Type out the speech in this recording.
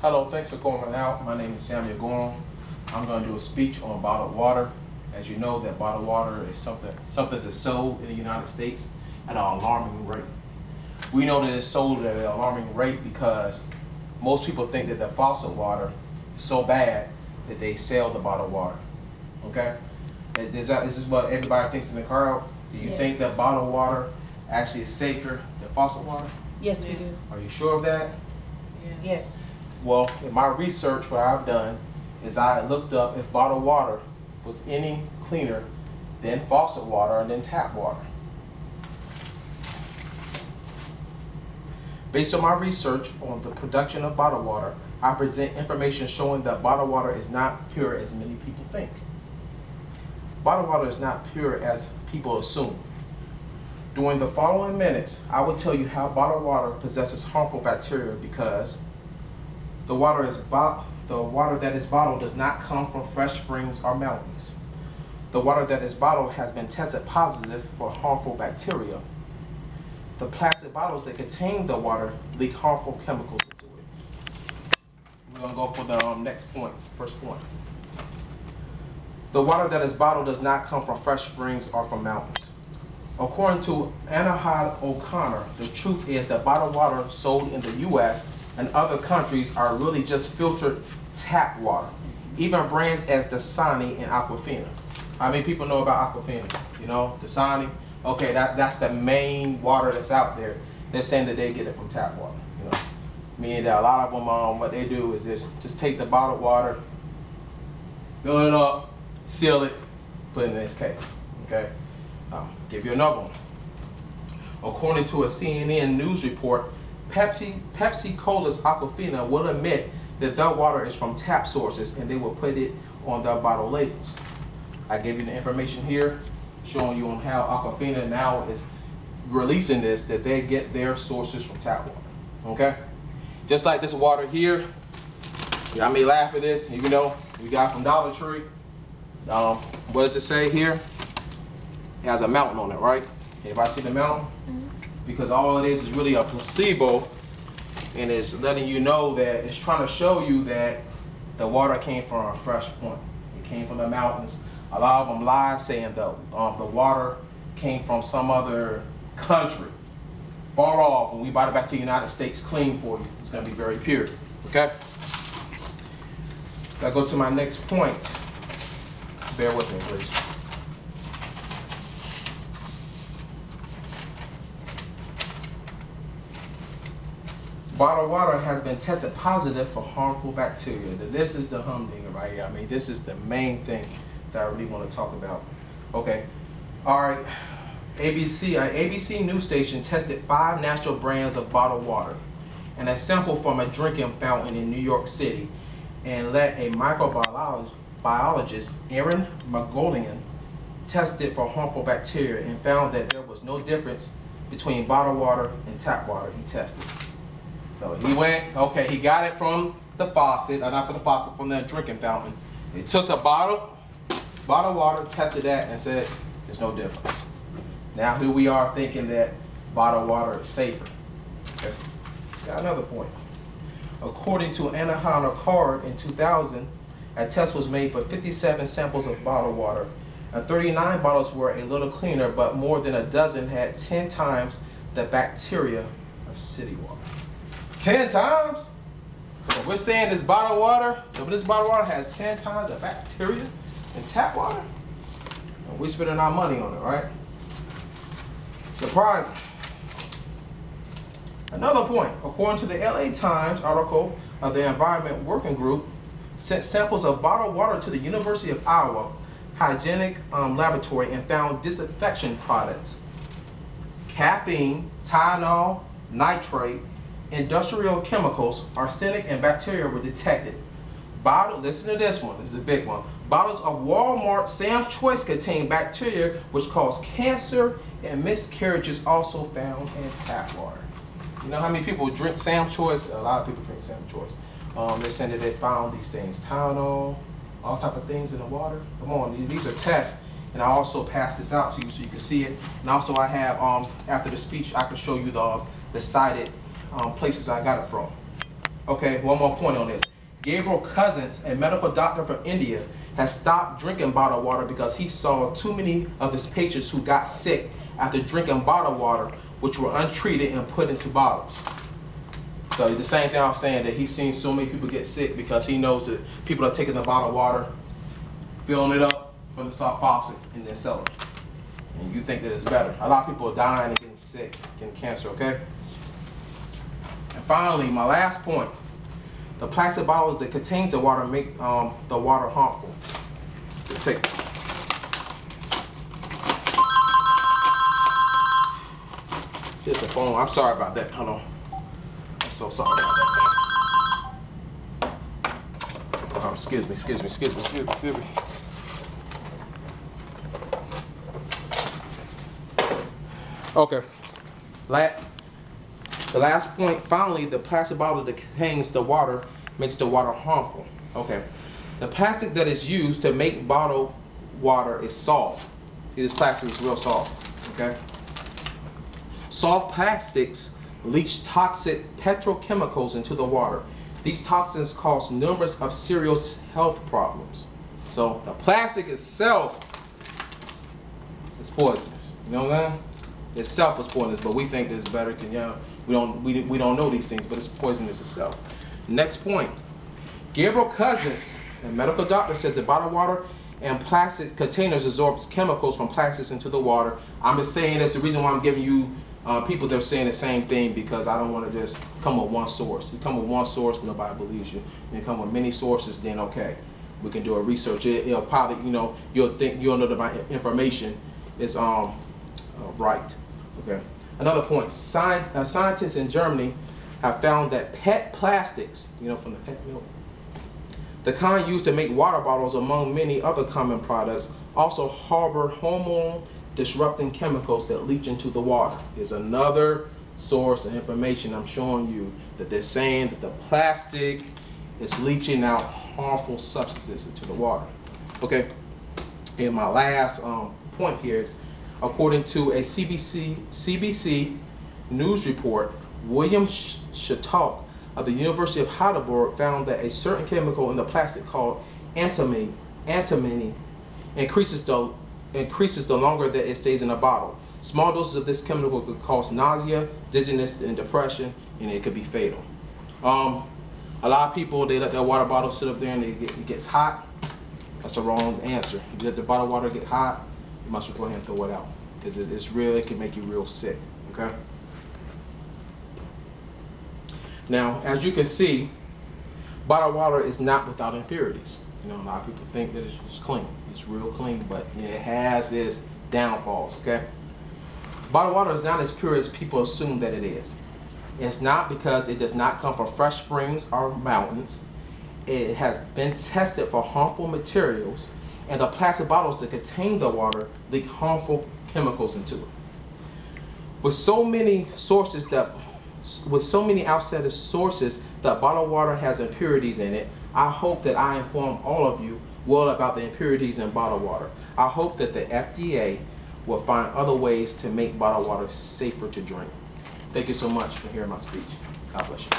Hello, thanks for calling out. My name is Samuel Gorham. I'm going to do a speech on bottled water. As you know, that bottled water is something that's sold in the United States at an alarming rate. We know that it's sold at an alarming rate because most people think that the faucet water is so bad that they sell the bottled water. Okay? Is this what everybody thinks in the crowd? Do you think that bottled water actually is safer than faucet water? Yes, we do. Are you sure of that? Yes. Well, in my research, what I've done is I looked up if bottled water was any cleaner than faucet water and than tap water. Based on my research on the production of bottled water, I present information showing that bottled water is not pure as many people think. Bottled water is not pure as people assume. During the following minutes, I will tell you how bottled water possesses harmful bacteria because the water that is bottled does not come from fresh springs or mountains. The water that is bottled has been tested positive for harmful bacteria. The plastic bottles that contain the water leak harmful chemicals into it. We're going to go for the next point, first point. The water that is bottled does not come from fresh springs or from mountains. According to Anahad O'Connor, the truth is that bottled water sold in the U.S. and other countries are really just filtered tap water. Even brands as Dasani and Aquafina. How many people know about Aquafina? You know, Dasani? Okay, that's the main water that's out there. They're saying that they get it from tap water. You know, meaning that a lot of them, what they do is just take the bottled water, fill it up, seal it, put it in this case. Okay, give you another one. According to a CNN news report, Pepsi Cola's Aquafina will admit that their water is from tap sources and they will put it on their bottle labels. I gave you the information here showing you on how Aquafina now is releasing this, that they get their sources from tap water. Okay? Just like this water here, y'all may laugh at this, even though we got from Dollar Tree. What does it say here? It has a mountain on it, right? Everybody see the mountain? Because all it is really a placebo, and it's letting you know that it's trying to show you that the water came from a fresh point. It came from the mountains. A lot of them lie saying the water came from some other country, far off. When we brought it back to the United States clean for you, it's going to be very pure. Okay? So I go to my next point. Bear with me, please. Bottled water has been tested positive for harmful bacteria. This is the humdinger right here. I mean, this is the main thing that I really want to talk about. Okay, all right. ABC news station tested 5 natural brands of bottled water and a sample from a drinking fountain in New York City, and let a microbiologist, Erin Magolian, test it for harmful bacteria and found that there was no difference between bottled water and tap water he tested. So he went, okay, he got it from the faucet, not from the faucet, from the drinking fountain. He took the bottled water, tested that, and said, there's no difference. Now here we are thinking that bottled water is safer. Okay. Got another point. According to Anahad O'Connor in 2000, a test was made for 57 samples of bottled water, and 39 bottles were a little cleaner, but more than a dozen had 10 times the bacteria of city water. 10 times? So we're saying this bottled water, so this bottled water has 10 times the bacteria in tap water? And we're spending our money on it, right? Surprising. Another point, according to the LA Times article of the Environment Working Group, sent samples of bottled water to the University of Iowa Hygienic Laboratory and found disinfection products. Caffeine, Tylenol, nitrate, industrial chemicals, arsenic, and bacteria were detected. Listen to this one, this is a big one. Bottles of Walmart Sam's Choice contain bacteria which cause cancer and miscarriages, also found in tap water. You know how many people drink Sam's Choice? A lot of people drink Sam's Choice. They're saying that they found these things, Tylenol, all type of things in the water. Come on, these are tests. And I also passed this out to you so you can see it. And also I have, after the speech, I can show you the cited places I got it from. Okay, one more point on this. Gabriel Cousins, a medical doctor from India, has stopped drinking bottled water because he saw too many of his patients who got sick after drinking bottled water, which were untreated and put into bottles. So the same thing I was saying, that he's seen so many people get sick because he knows that people are taking the bottled water, filling it up from the soft faucet, and then selling it. And you think that it's better. A lot of people are dying and getting sick, getting cancer, okay? And finally, my last point. The plastic bottles that contains the water make the water harmful. Take. Here's the phone. I'm sorry about that. Hold on. I'm so sorry about that. Oh, excuse me. Okay. The last point, finally, the plastic bottle that contains the water makes the water harmful. Okay. The plastic that is used to make bottled water is soft. See, this plastic is real soft. Okay. Soft plastics leach toxic petrochemicals into the water. These toxins cause numerous of serious health problems. So the plastic itself is poisonous. You know what I mean? Itself is poisonous, but we think it's better. We don't know these things, but it's poisonous itself. Next point. Gabriel Cousins, a medical doctor, says that bottled water and plastic containers absorbs chemicals from plastics into the water. I'm just saying that's the reason why I'm giving you people that are saying the same thing, because I don't want to just come with one source. You come with one source, nobody believes you. When you come with many sources, then okay, we can do a research. It'll probably, you'll know that my information is right. Okay. Another point, scientists in Germany have found that PET plastics, from the PET milk, the kind used to make water bottles among many other common products, also harbor hormone disrupting chemicals that leach into the water. Here's another source of information I'm showing you, that they're saying that the plastic is leaching out harmful substances into the water. Okay, and my last point here is, according to a CBC news report, William Shattuck of the University of Heidelberg found that a certain chemical in the plastic called antimony increases the longer that it stays in a bottle. Small doses of this chemical could cause nausea, dizziness, and depression, and it could be fatal. A lot of people, they let their water bottle sit up there and it gets hot. That's the wrong answer. If you let the bottled water get hot, you must go ahead and throw it out, because it can make you real sick. Okay. Now, as you can see, bottled water is not without impurities. A lot of people think that it's clean. It's real clean, but it has its downfalls. Okay. Bottled water is not as pure as people assume that it is. It's not, because it does not come from fresh springs or mountains. It has been tested for harmful materials, and the plastic bottles that contain the water leak harmful chemicals into it. With so many outside sources that bottled water has impurities in it, I hope that I inform all of you well about the impurities in bottled water. I hope that the FDA will find other ways to make bottled water safer to drink. Thank you so much for hearing my speech. God bless you.